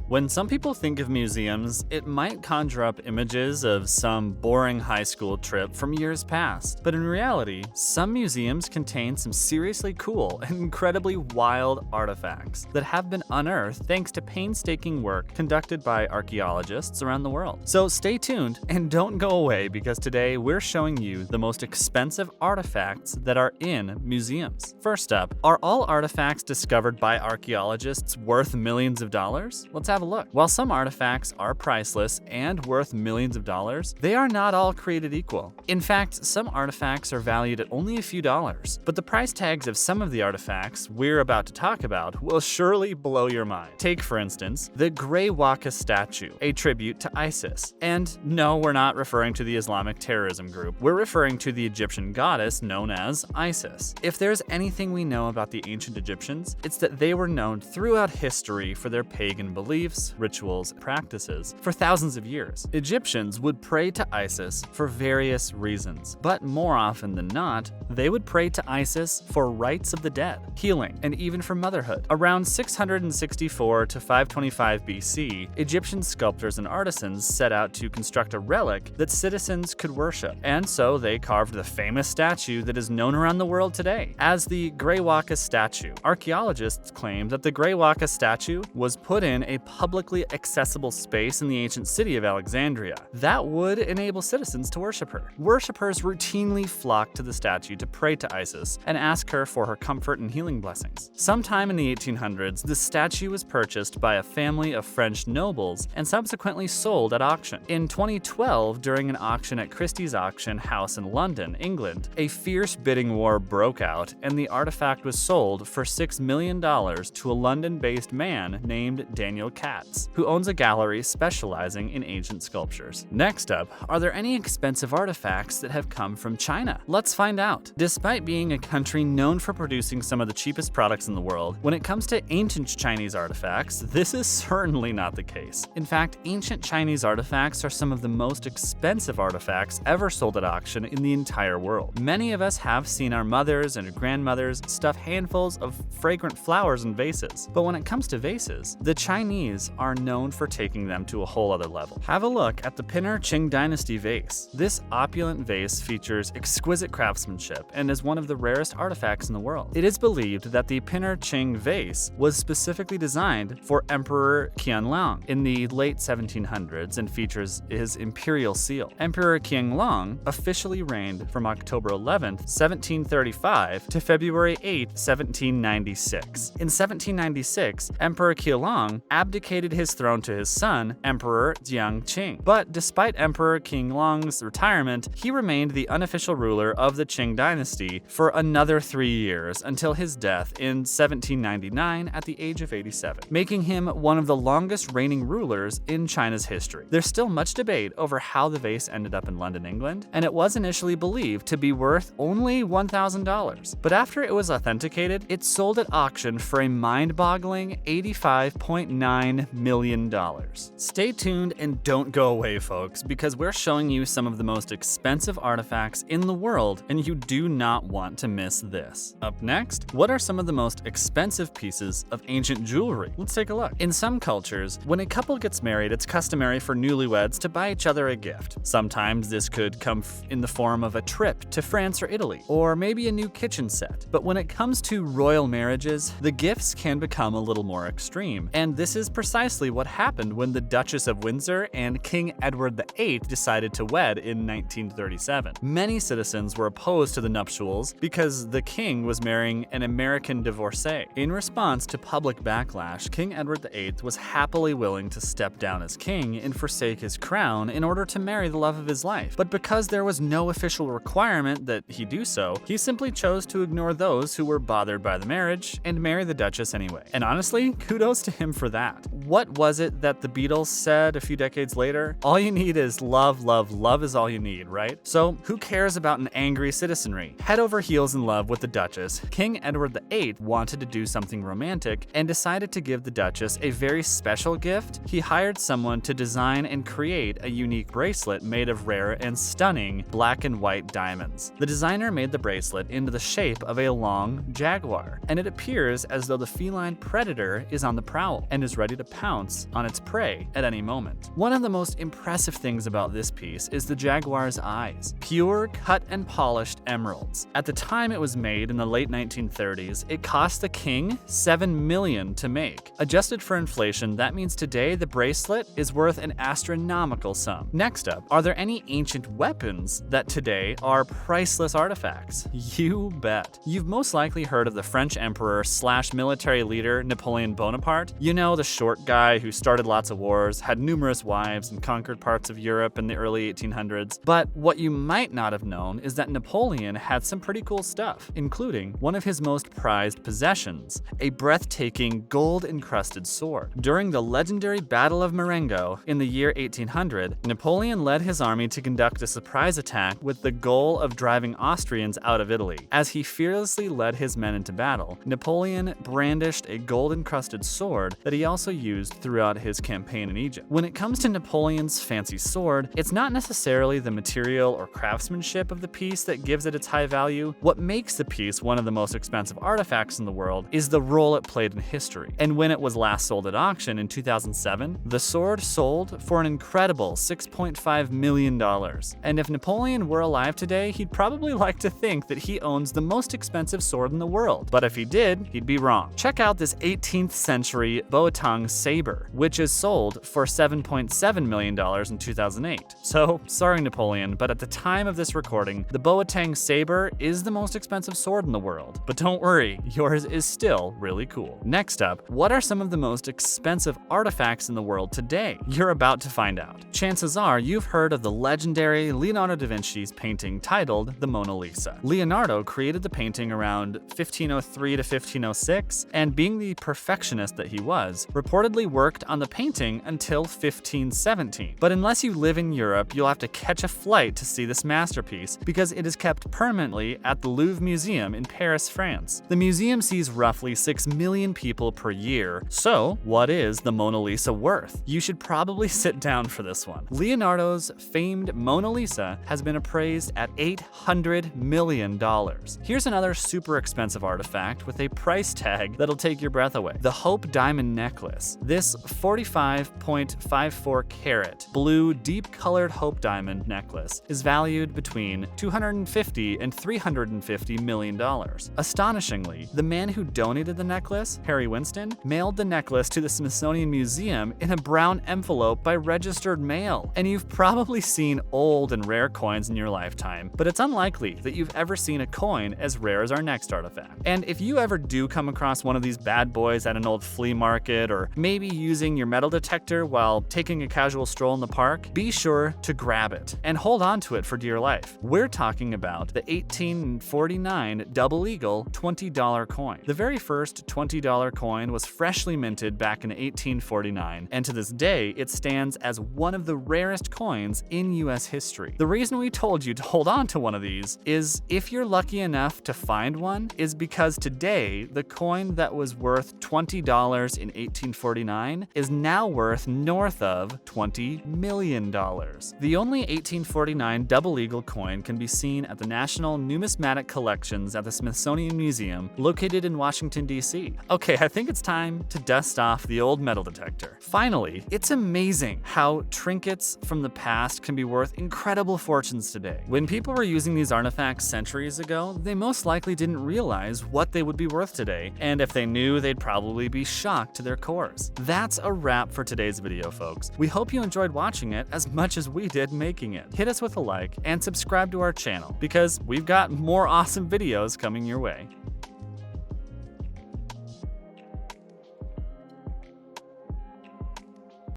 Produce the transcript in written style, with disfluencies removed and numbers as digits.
When some people think of museums, it might conjure up images of some boring high school trip from years past. But in reality, some museums contain some seriously cool and incredibly wild artifacts that have been unearthed thanks to painstaking work conducted by archaeologists around the world. So stay tuned and don't go away, because today we're showing you the most expensive artifacts that are in museums. First up, are all artifacts discovered by archaeologists worth millions of dollars? Let's have a look. While some artifacts are priceless and worth millions of dollars, they are not all created equal. In fact, some artifacts are valued at only a few dollars, but the price tags of some of the artifacts we're about to talk about will surely blow your mind. Take, for instance, the Graywaka Statue, a tribute to Isis. And no, we're not referring to the Islamic terrorism group. We're referring to the Egyptian goddess known as Isis. If there's anything we know about the ancient Egyptians, it's that they were known throughout history for their pagan beliefs, rituals, and practices for thousands of years. Egyptians would pray to Isis for various reasons, but more often than not, they would pray to Isis for rights of the dead, healing, and even for motherhood. Around 664 to 525 BC, Egyptian sculptors and artisans set out to construct a relic that citizens could worship, and so they carved the famous statue that is known around the world today as the Graywaka Statue. Archaeologists claim that the Graywaka Statue was put in a publicly accessible space in the ancient city of Alexandria that would enable citizens to worship her. Worshippers routinely flocked to the statue to pray to Isis and ask her for her comfort and healing blessings. Sometime in the 1800s, the statue was purchased by a family of French nobles and subsequently sold at auction. In 2012, during an auction at Christie's Auction House in London, England, a fierce bidding war broke out and the artifact was sold for $6 million to a London-based man named Daniel Katz, who owns a gallery specializing in ancient sculptures. Next up, are there any expensive artifacts that have come from China? Let's find out. Despite being a country known for producing some of the cheapest products in the world, when it comes to ancient Chinese artifacts, this is certainly not the case. In fact, ancient Chinese artifacts are some of the most expensive artifacts ever sold at auction in the entire world. Many of us have seen our mothers and grandmothers stuff handfuls of fragrant flowers in vases, but when it comes to vases, the Chinese are known for taking them to a whole other level. Have a look at the Pinner Qing Dynasty vase. This opulent vase features exquisite craftsmanship and is one of the rarest artifacts in the world. It is believed that the Pinner Qing vase was specifically designed for Emperor Qianlong in the late 1700s and features his imperial seal. Emperor Qianlong officially reigned from October 11, 1735 to February 8, 1796. In 1796, Emperor Qianlong abdicated his throne to his son, Emperor Jiangqing. But despite Emperor Qianlong's retirement, he remained the unofficial ruler of the Qing dynasty for another 3 years until his death in 1799 at the age of 87, making him one of the longest reigning rulers in China's history. There's still much debate over how the vase ended up in London, England, and it was initially believed to be worth only $1,000. But after it was authenticated, it sold at auction for a mind-boggling $85.9 million. Stay tuned and don't go away, folks, because we're showing you some of the most expensive artifacts in the world, and you do not want to miss this. Up next, what are some of the most expensive pieces of ancient jewelry? Let's take a look. In some cultures, when a couple gets married, it's customary for newlyweds to buy each other a gift. Sometimes this could come in the form of a trip to France or Italy, or maybe a new kitchen set. But when it comes to royal marriages, the gifts can become a little more extreme. And this is precisely what happened when the Duchess of Windsor and King Edward VIII decided to wed in 1937. Many citizens were opposed to the nuptials because the king was marrying an American divorcee. In response to public backlash, King Edward VIII was happily willing to step down as king and forsake his crown in order to marry the love of his life. But because there was no official requirement that he do so, he simply chose to ignore those who were bothered by the marriage and marry the Duchess anyway. And honestly, kudos to him for that. What was it that the Beatles said a few decades later? All you need is love, love, love is all you need, right? So who cares about an angry citizenry? Head over heels in love with the Duchess, King Edward VIII wanted to do something romantic and decided to give the Duchess a very special gift. He hired someone to design and create a unique bracelet made of rare and stunning black and white diamonds. The designer made the bracelet into the shape of a long jaguar, and it appears as though the feline predator is on the prowl and is ready ready to pounce on its prey at any moment. One of the most impressive things about this piece is the Jaguar's eyes, pure cut and polished emeralds. At the time it was made in the late 1930s, it cost the king $7 million to make. Adjusted for inflation, that means today the bracelet is worth an astronomical sum. Next up, are there any ancient weapons that today are priceless artifacts? You bet. You've most likely heard of the French emperor / military leader Napoleon Bonaparte. You know, the short guy who started lots of wars, had numerous wives, and conquered parts of Europe in the early 1800s. But what you might not have known is that Napoleon had some pretty cool stuff, including one of his most prized possessions, a breathtaking gold-encrusted sword. During the legendary Battle of Marengo in the year 1800, Napoleon led his army to conduct a surprise attack with the goal of driving Austrians out of Italy. As he fearlessly led his men into battle, Napoleon brandished a gold-encrusted sword that he also used throughout his campaign in Egypt. When it comes to Napoleon's fancy sword, it's not necessarily the material or craftsmanship of the piece that gives it its high value. What makes the piece one of the most expensive artifacts in the world is the role it played in history. And when it was last sold at auction in 2007, the sword sold for an incredible $6.5 million. And if Napoleon were alive today, he'd probably like to think that he owns the most expensive sword in the world. But if he did, he'd be wrong. Check out this 18th century Boateng saber, which is sold for $7.7 million in 2008. So, sorry Napoleon, but at the time of this recording, the Boateng saber is the most expensive sword in the world. But don't worry, yours is still really cool. Next up, what are some of the most expensive artifacts in the world today? You're about to find out. Chances are you've heard of the legendary Leonardo da Vinci's painting titled the Mona Lisa. Leonardo created the painting around 1503 to 1506, and being the perfectionist that he was, reportedly worked on the painting until 1517. But unless you live in Europe, you'll have to catch a flight to see this masterpiece because it is kept permanently at the Louvre Museum in Paris, France. The museum sees roughly 6 million people per year, so what is the Mona Lisa worth? You should probably sit down for this one. Leonardo's famed Mona Lisa has been appraised at $800 million. Here's another super expensive artifact with a price tag that'll take your breath away. The Hope Diamond Necklace. This 45.54 carat blue deep colored Hope Diamond necklace is valued between $250 and $350 million. Astonishingly, the man who donated the necklace, Harry Winston, mailed the necklace to the Smithsonian Museum in a brown envelope by registered mail. And you've probably seen old and rare coins in your lifetime, but it's unlikely that you've ever seen a coin as rare as our next artifact. And if you ever do come across one of these bad boys at an old flea market, or maybe using your metal detector while taking a casual stroll in the park, be sure to grab it and hold on to it for dear life. We're talking about the 1849 Double Eagle $20 coin. The very first $20 coin was freshly minted back in 1849, and to this day, it stands as one of the rarest coins in US history. The reason we told you to hold on to one of these is if you're lucky enough to find one, is because today, the coin that was worth $20 in 1849 is now worth north of $20 million. The only 1849 Double Eagle coin can be seen at the National Numismatic Collections at the Smithsonian Museum, located in Washington, D.C. Okay, I think it's time to dust off the old metal detector. Finally, it's amazing how trinkets from the past can be worth incredible fortunes today. When people were using these artifacts centuries ago, they most likely didn't realize what they would be worth today, and if they knew, they'd probably be shocked to their cores. That's a wrap for today's video, folks. We hope you enjoyed watching it as much as we did making it. Hit us with a like and subscribe to our channel because we've got more awesome videos coming your way.